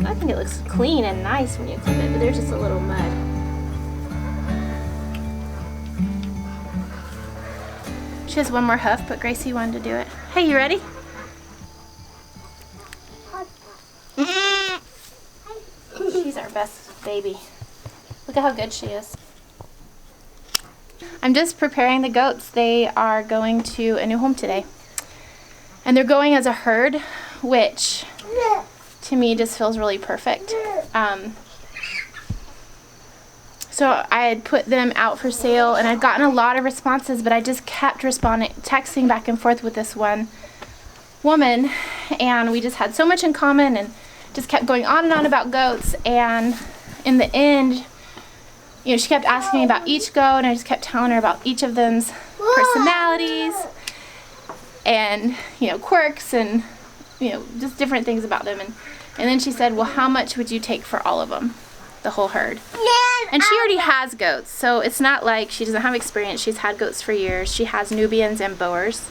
I think it looks clean and nice when you clip it, but there's just a little mud. She has one more hoof, but Gracie wanted to do it. Hey, you ready? She's our best baby. Look at how good she is. I'm just preparing the goats. They are going to a new home today. And they're going as a herd, which to me just feels really perfect. So I had put them out for sale and I'd gotten a lot of responses, but I just kept texting back and forth with this one woman, and we just had so much in common and just kept going on and on about goats. And in the end, you know, she kept asking me about each goat, and I just kept telling her about each of them's personalities and, you know, quirks and, you know, just different things about them. And then she said, well, how much would you take for all of them, the whole herd? And she already has goats, so it's not like she doesn't have experience. She's had goats for years. She has Nubians and Boers.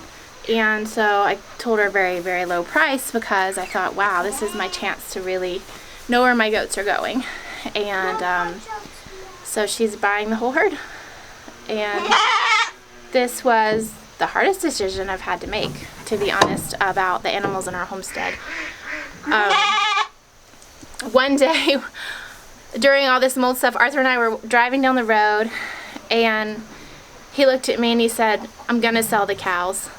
And so I told her a very, very low price because I thought, wow, this is my chance to really know where my goats are going. And so she's buying the whole herd. And this was the hardest decision I've had to make, to be honest, about the animals in our homestead. One day, during all this mold stuff, Arthur and I were driving down the road, and he looked at me and he said, I'm going to sell the cows.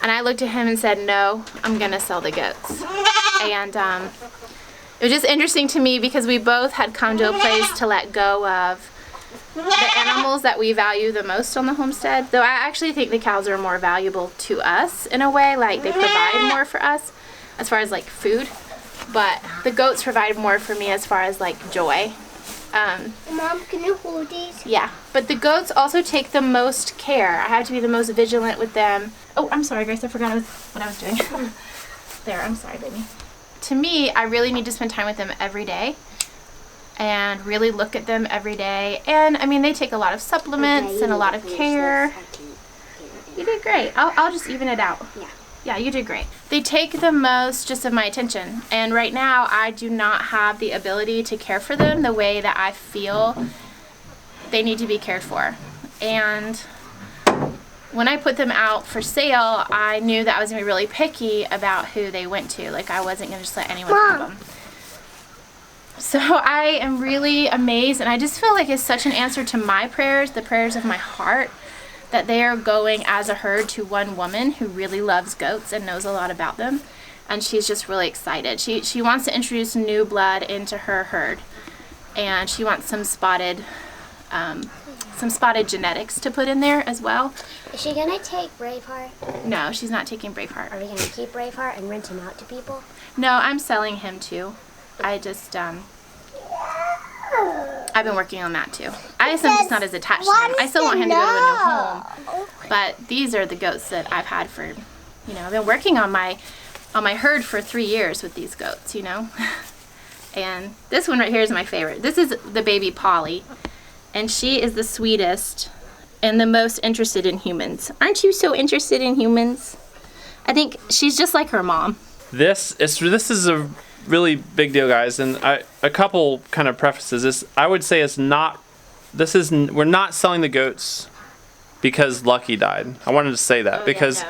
And I looked at him and said, no, I'm going to sell the goats. And it was just interesting to me because we both had come to a place to let go of the animals that we value the most on the homestead. Though I actually think the cows are more valuable to us in a way, like they provide more for us as far as like food. But the goats provide more for me as far as like joy. Mom, can you hold these? Yeah, but the goats also take the most care. I have to be the most vigilant with them. Oh, I'm sorry, Grace, I forgot what I was doing. There, I'm sorry, baby. To me, I really need to spend time with them every day and really look at them every day. And I mean, they take a lot of supplements and a lot of care. You did great. I'll just even it out. Yeah. Yeah, you did great. They take the most just of my attention. And right now, I do not have the ability to care for them the way that I feel they need to be cared for. And when I put them out for sale, I knew that I was going to be really picky about who they went to. Like, I wasn't going to just let anyone have them. So I am really amazed, and I just feel like it's such an answer to my prayers, the prayers of my heart, that they are going as a herd to one woman who really loves goats and knows a lot about them. And she's just really excited. She wants to introduce new blood into her herd. And she wants some spotted genetics to put in there as well. Is she going to take Braveheart? No, she's not taking Braveheart. Are we going to keep Braveheart and rent him out to people? No, I'm selling him too. I just, I've been working on that too. I guess I'm just not as attached to him. I still want him to go to a new home. But these are the goats that I've had for, you know, I've been working on my herd for 3 years with these goats, you know. And this one right here is my favorite. This is the baby Polly. And she is the sweetest and the most interested in humans. Aren't you so interested in humans? I think she's just like her mom. This is a really big deal, guys, and a couple kind of prefaces. This, I would say, we're not selling the goats because Lucky died. I wanted to say that because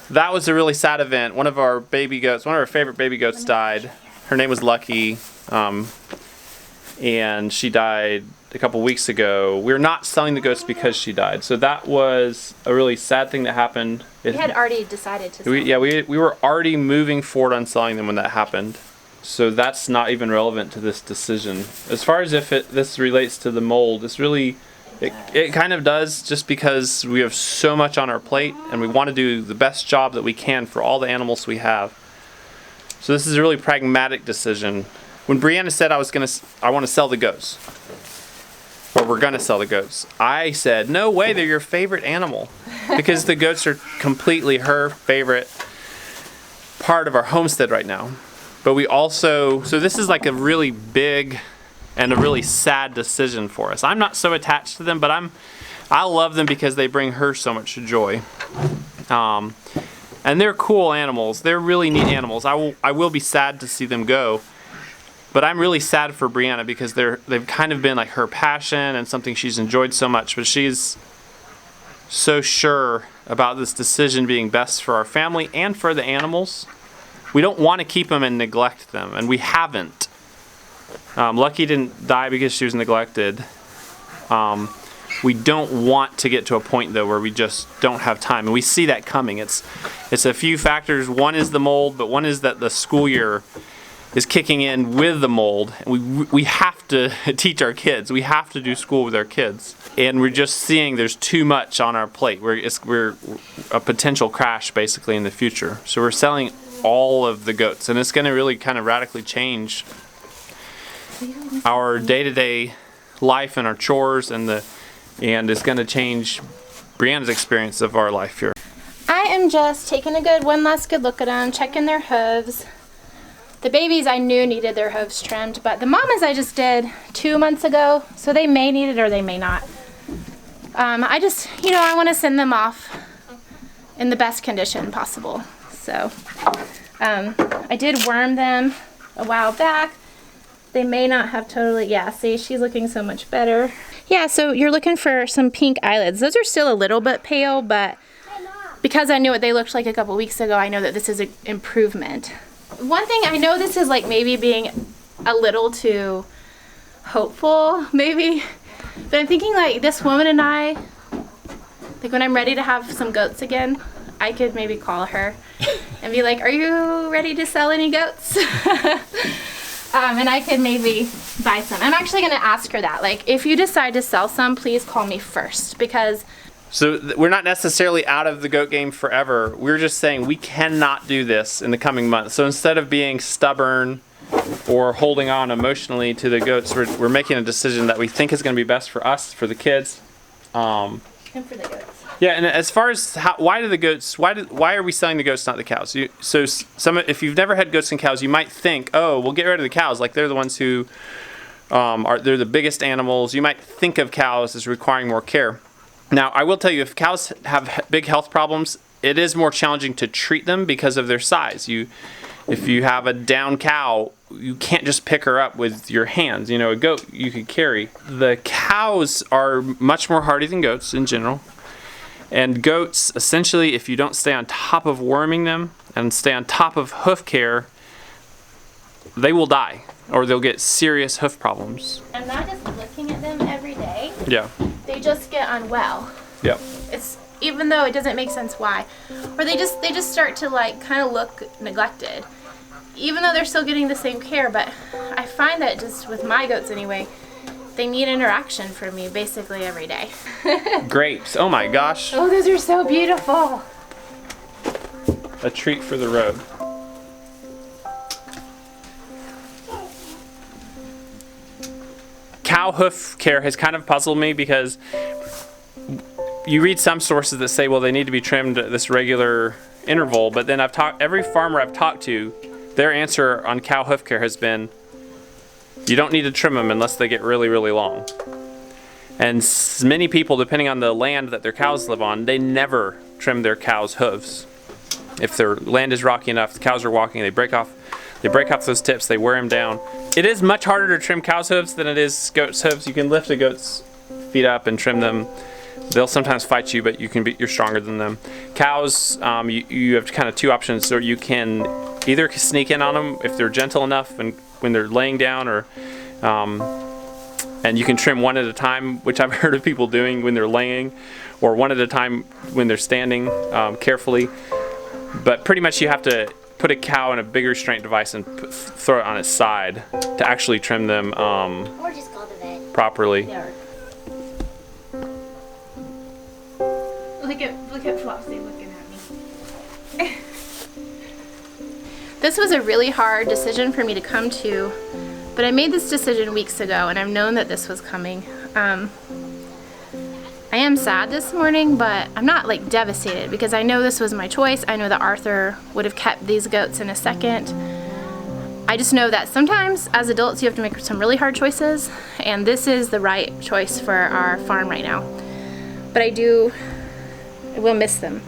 that was a really sad event. One of our favorite baby goats died. Her name was Lucky, and she died a couple weeks ago. We're not selling the goats because she died. So that was a really sad thing that happened. We had already decided to sell them. Yeah, we were already moving forward on selling them when that happened. So that's not even relevant to this decision. As far as if this relates to the mold, it's really It kind of does, just because we have so much on our plate and we want to do the best job that we can for all the animals we have. So this is a really pragmatic decision. When Brianna said I want to sell the goats, or we're gonna sell the goats, I said, no way, they're your favorite animal, because the goats are completely her favorite part of our homestead right now. But we also, so this is like a really big and a really sad decision for us. I'm not so attached to them, but I love them because they bring her so much joy. And they're cool animals. They're really neat animals. I will be sad to see them go, but I'm really sad for Brianna because they've kind of been like her passion and something she's enjoyed so much, but she's so sure about this decision being best for our family and for the animals. We don't want to keep them and neglect them, and we haven't. Lucky didn't die because she was neglected. We don't want to get to a point though where we just don't have time, and we see that coming. It's a few factors. One is the mold, but one is that the school year is kicking in with the mold. We have to teach our kids. We have to do school with our kids, and we're just seeing there's too much on our plate. We're a potential crash basically in the future. So we're selling all of the goats, and it's going to really kind of radically change our day-to-day life and our chores, and it's going to change Brianna's experience of our life here. I am just taking one last good look at them, checking their hooves. The babies I knew needed their hooves trimmed, but the mamas I just did 2 months ago, so they may need it or they may not. I just, I want to send them off in the best condition possible. So I did worm them a while back. They may not have totally, yeah, see, she's looking so much better. Yeah, so you're looking for some pink eyelids. Those are still a little bit pale, but because I knew what they looked like a couple weeks ago, I know that this is an improvement. One thing, I know this is like maybe being a little too hopeful, maybe, but I'm thinking like this woman and I, like when I'm ready to have some goats again, I could maybe call her and be like, are you ready to sell any goats? And I could maybe buy some. I'm actually going to ask her that. Like, if you decide to sell some, please call me first, because... So we're not necessarily out of the goat game forever. We're just saying we cannot do this in the coming months. So instead of being stubborn or holding on emotionally to the goats, we're making a decision that we think is going to be best for us, for the kids. And for the goats. Yeah, and as far as why are we selling the goats, not the cows? If you've never had goats and cows, you might think, oh, we'll get rid of the cows. Like they're the ones who they're the biggest animals. You might think of cows as requiring more care. Now, I will tell you, if cows have big health problems, it is more challenging to treat them because of their size. If you have a down cow, you can't just pick her up with your hands. A goat you could carry. The cows are much more hardy than goats in general. And goats, essentially, if you don't stay on top of worming them and stay on top of hoof care, they will die or they'll get serious hoof problems. I'm not just looking at them every day. Yeah. They just get unwell. Yep. It's even though it doesn't make sense why, or they just start to like kind of look neglected, even though they're still getting the same care. But I find that just with my goats anyway, they need interaction from me basically every day. Grapes. Oh my gosh. Oh, those are so beautiful. A treat for the road. Cow hoof care has kind of puzzled me because you read some sources that say, well, they need to be trimmed at this regular interval, but then every farmer I've talked to, their answer on cow hoof care has been, you don't need to trim them unless they get really, really long. And many people, depending on the land that their cows live on, they never trim their cows' hooves. If their land is rocky enough, the cows are walking, they break off those tips, they wear them down. It is much harder to trim cows' hooves than it is goats' hooves. You can lift a goat's feet up and trim them. They'll sometimes fight you, but you're stronger than them. Cows, you have kind of two options. So you can either sneak in on them if they're gentle enough and when they're laying down, or and you can trim one at a time, which I've heard of people doing when they're laying, or one at a time when they're standing carefully. But pretty much you have to put a cow in a bigger restraint device and throw it on its side to actually trim them Or just call the vet. properly. Yeah. Look at Flopsy looking at me. This was a really hard decision for me to come to, but I made this decision weeks ago, and I've known that this was coming. I am sad this morning, but I'm not like devastated because I know this was my choice. I know that Arthur would have kept these goats in a second. I just know that sometimes as adults you have to make some really hard choices, and this is the right choice for our farm right now. But I will miss them.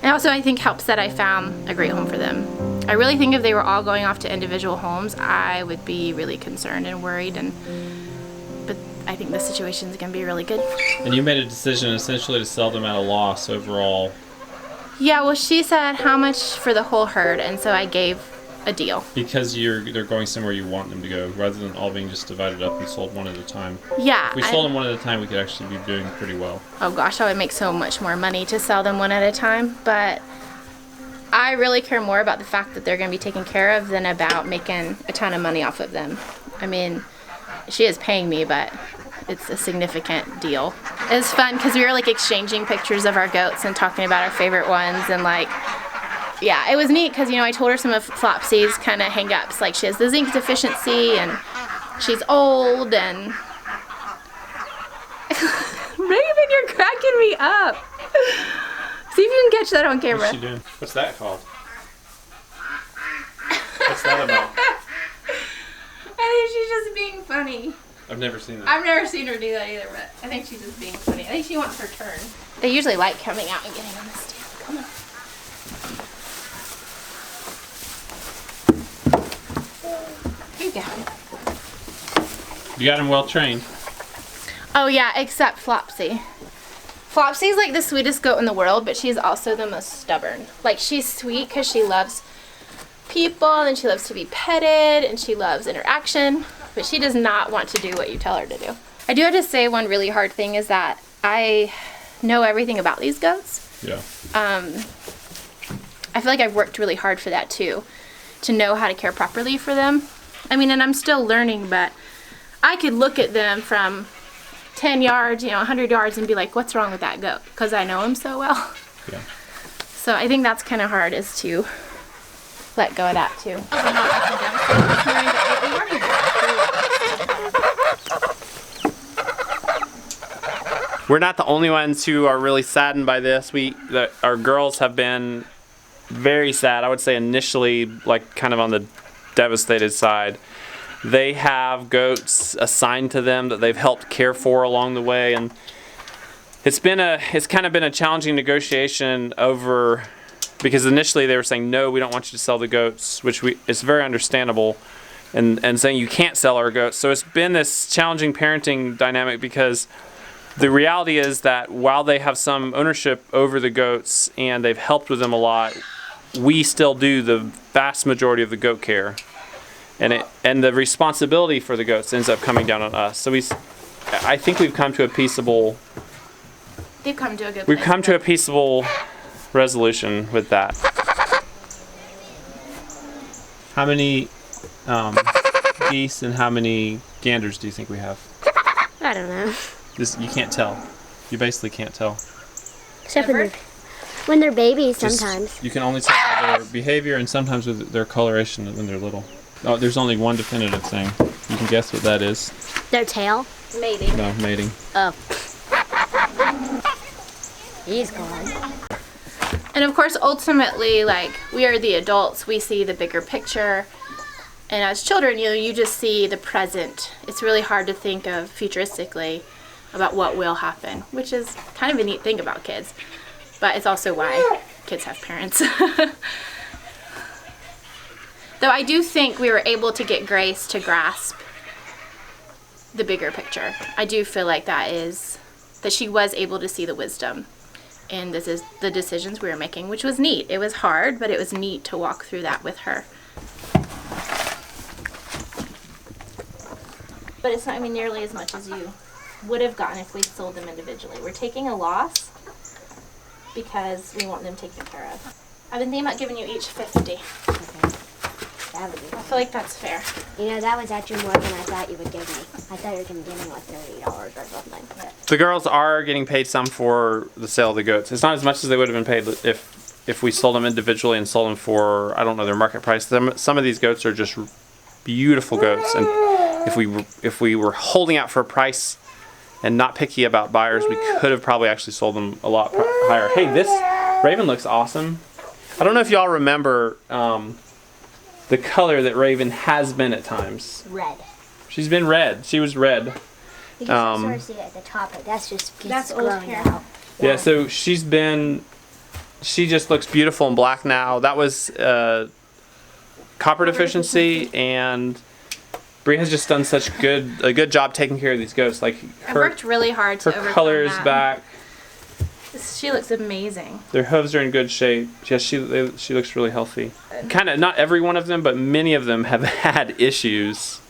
And also I think helps that I found a great home for them. I really think if they were all going off to individual homes, I would be really concerned and worried, but I think this situation is going to be really good. And you made a decision essentially to sell them at a loss overall. Yeah, well she said how much for the whole herd, and so I gave a deal. Because they're going somewhere you want them to go, rather than all being just divided up and sold one at a time. Yeah. If we sold them one at a time, we could actually be doing pretty well. Oh gosh, I would make so much more money to sell them one at a time, but I really care more about the fact that they're going to be taken care of than about making a ton of money off of them. I mean, she is paying me, but it's a significant deal. It was fun because we were like exchanging pictures of our goats and talking about our favorite ones, and like, yeah, it was neat because, you know, I told her some of Flopsy's kind of hang-ups, like she has the zinc deficiency and she's old and... Raven, you're cracking me up. See if you can catch that on camera. What's she doing? What's that called? What's that about? I think she's just being funny. I've never seen that. I've never seen her do that either, but I think she's just being funny. I think she wants her turn. They usually like coming out and getting on the stand. Come on. Here you go. You got him well trained. Oh yeah, except Flopsy. Flopsy's like the sweetest goat in the world, but she's also the most stubborn. Like, she's sweet because she loves people and she loves to be petted and she loves interaction, but she does not want to do what you tell her to do. I do have to say one really hard thing is that I know everything about these goats. Yeah. I feel like I've worked really hard for that too, to know how to care properly for them. I mean, and I'm still learning, but I could look at them from 10 yards, 100 yards and be like, what's wrong with that goat? Because I know him so well. Yeah. So I think that's kind of hard, is to let go of that too. We're not the only ones who are really saddened by this. Our girls have been very sad. I would say initially, like kind of on the devastated side. They have goats assigned to them that they've helped care for along the way, and it's kind of been a challenging negotiation over, because initially they were saying, no, we don't want you to sell the goats, which it's very understandable, and saying you can't sell our goats. So it's been this challenging parenting dynamic, because the reality is that while they have some ownership over the goats and they've helped with them a lot, we still do the vast majority of the goat care. And the responsibility for the goats ends up coming down on us. So I think we've come to a peaceable. They've come to a good. We've come to a peaceable resolution with that. How many geese and how many ganders do you think we have? I don't know. You can't tell. You basically can't tell. Except when they're babies, sometimes. You can only tell by their behavior and sometimes with their coloration when they're little. Oh, there's only one definitive thing. You can guess what that is. Their tail? Mating. No, mating. Oh. He's gone. And of course, ultimately, like, we are the adults. We see the bigger picture. And as children, you just see the present. It's really hard to think of futuristically about what will happen, which is kind of a neat thing about kids. But it's also why kids have parents. Though I do think we were able to get Grace to grasp the bigger picture. I do feel like that she was able to see the wisdom in the decisions we were making, which was neat. It was hard, but it was neat to walk through that with her. But it's not nearly as much as you would have gotten if we'd sold them individually. We're taking a loss because we want them taken care of. I've been thinking about giving you each 50. Okay. $70. I feel like that's fair. You know, that was actually more than I thought you would give me. I thought you were going to give me like $30 or something. The girls are getting paid some for the sale of the goats. It's not as much as they would have been paid if we sold them individually and sold them for, I don't know, their market price. Some of these goats are just beautiful goats, and if we were holding out for a price and not picky about buyers, we could have probably actually sold them a lot higher. Hey, this Raven looks awesome. I don't know if y'all remember the color that Raven has been at times. Red. She's been red. She was red. You can sort of see it at the top, but that's just That's old growing hair. out. Yeah, so she just looks beautiful in black now. That was copper deficiency, and Bree has just done such a good job taking care of these goats. Like I worked really hard to her overcome color is that. back. She looks amazing. Their hooves are in good shape. Yes, she looks really healthy. Kind of not every one of them, but many of them have had issues.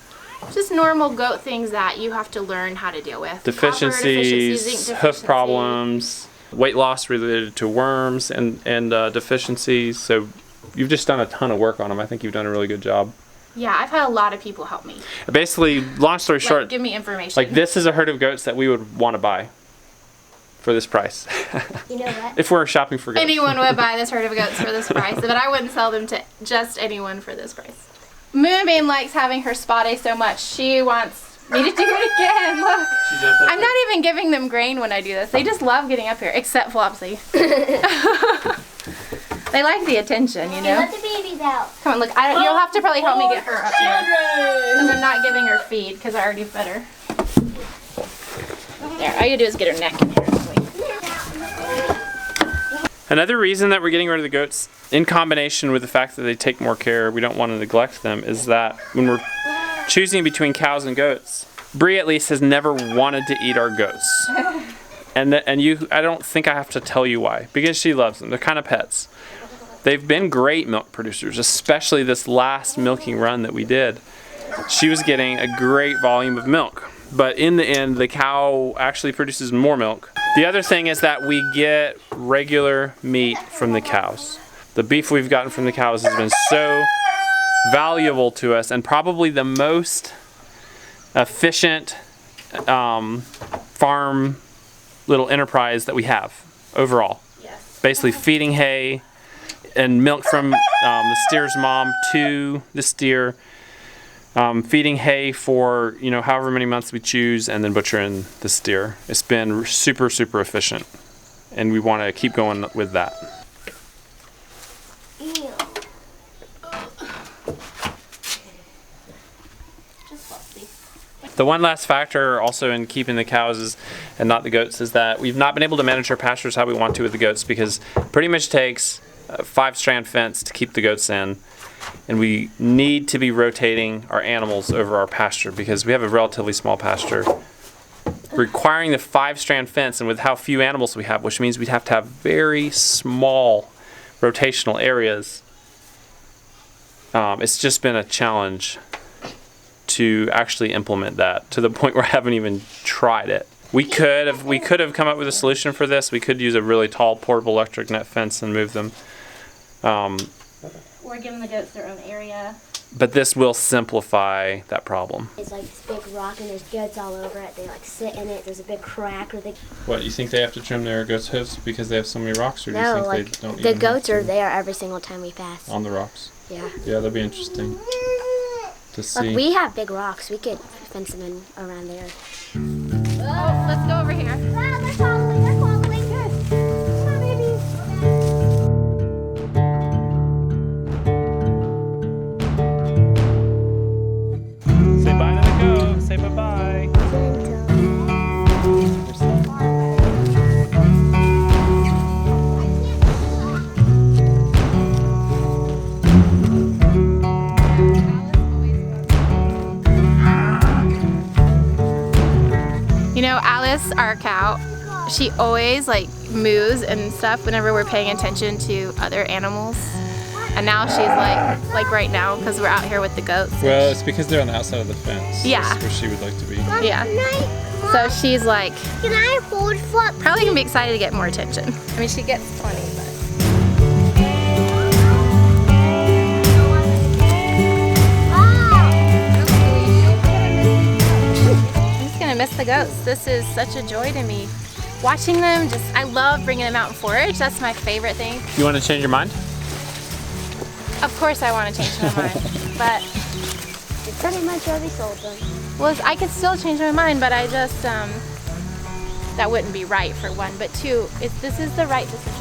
Just normal goat things that you have to learn how to deal with. Deficiencies, Copper, zinc hoof deficiency. problems, weight loss related to worms and deficiencies. So you've just done a ton of work on them. I think you've done a really good job. Yeah, I've had a lot of people help me. Basically, long story Like, short, give me information. like this is a herd of goats that we would want to buy for this price. You know what? If we're shopping for goats. Anyone would buy this herd of goats for this price, but I wouldn't sell them to just anyone for this price. Moonbeam likes having her spa day so much. She wants me to do it again. Look. I'm not even giving them grain when I do this. They just love getting up here, except Flopsy. They like the attention, you know? Let the babies out. Come on, look. You'll have to probably help me get her up here. Because I'm not giving her feed, because I already fed her. There, all you do is get her neck in here. Another reason that we're getting rid of the goats, in combination with the fact that they take more care, we don't want to neglect them, is that when we're choosing between cows and goats, Bree at least has never wanted to eat our goats. And I don't think I have to tell you why, because she loves them. They're kind of pets. They've been great milk producers, especially this last milking run that we did. She was getting a great volume of milk. But in the end, the cow actually produces more milk. The other thing is that we get regular meat from the cows. The beef we've gotten from the cows has been so valuable to us, and probably the most efficient farm little enterprise that we have overall. Yes. Basically feeding hay and milk from the steer's mom to the steer. Feeding hay for however many months we choose, and then butchering the steer. It's been super, super efficient, and we want to keep going with that. The one last factor also in keeping the cows and not the goats is that we've not been able to manage our pastures how we want to with the goats, because it pretty much takes a 5-strand fence to keep the goats in. And we need to be rotating our animals over our pasture because we have a relatively small pasture. Requiring the 5-strand fence, and with how few animals we have, which means we'd have to have very small rotational areas, it's just been a challenge to actually implement that, to the point where I haven't even tried it. We could have come up with a solution for this. We could use a really tall portable electric net fence and move them. Or giving the goats their own area. But this will simplify that problem. It's like this big rock and there's goats all over it. They like sit in it. There's a big crack where they... What, you think they have to trim their goats' hooves because they have so many rocks, or do you No, think like they don't the even goats have are to there every single time we pass. on the rocks? Yeah. Yeah, that'd be interesting to see. Look, we have big rocks. We could fence them in around there. Oh, let's go over here. Wow, they're following. They're following. Good. Come on, babies. Say bye to the goat. Say bye-bye. You know, Alice, our cow, she always like moos and stuff whenever we're paying attention to other animals. And now she's like right now, because we're out here with the goats. Well, it's because they're on the outside of the fence. Yeah. That's where she would like to be. Yeah. So she's like Can I hold Flop? probably gonna be excited to get more attention. I mean, she gets plenty, but. the goats. This is such a joy to me. Watching them, I love bringing them out and forage. That's my favorite thing. You want to change your mind? Of course I want to change my mind, but You pretty much already sold them. well, I could still change my mind, but I just that wouldn't be right for one. But two, this is the right decision.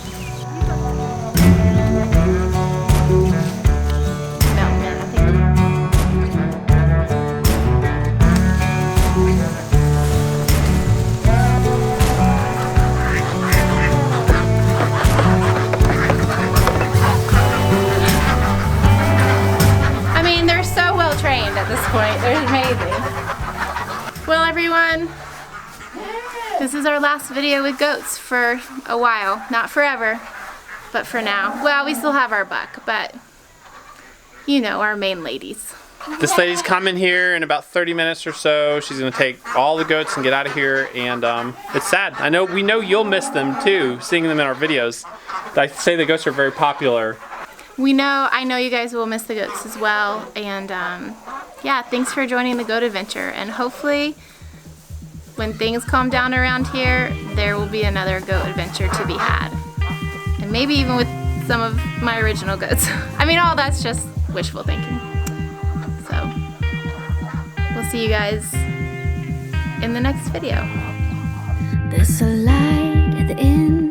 Trained at this point. They're amazing. Well, everyone, this is our last video with goats for a while. Not forever, but for now. Well, we still have our buck, but you know, our main ladies. This lady's coming here in about 30 minutes or so. She's gonna take all the goats and get out of here, and it's sad. We know you'll miss them too, seeing them in our videos. I say the goats are very popular. I know you guys will miss the goats as well, and yeah, thanks for joining the goat adventure, and hopefully when things calm down around here, there will be another goat adventure to be had, and maybe even with some of my original goats. I mean, all that's just wishful thinking. So we'll see you guys in the next video. There's a light at the end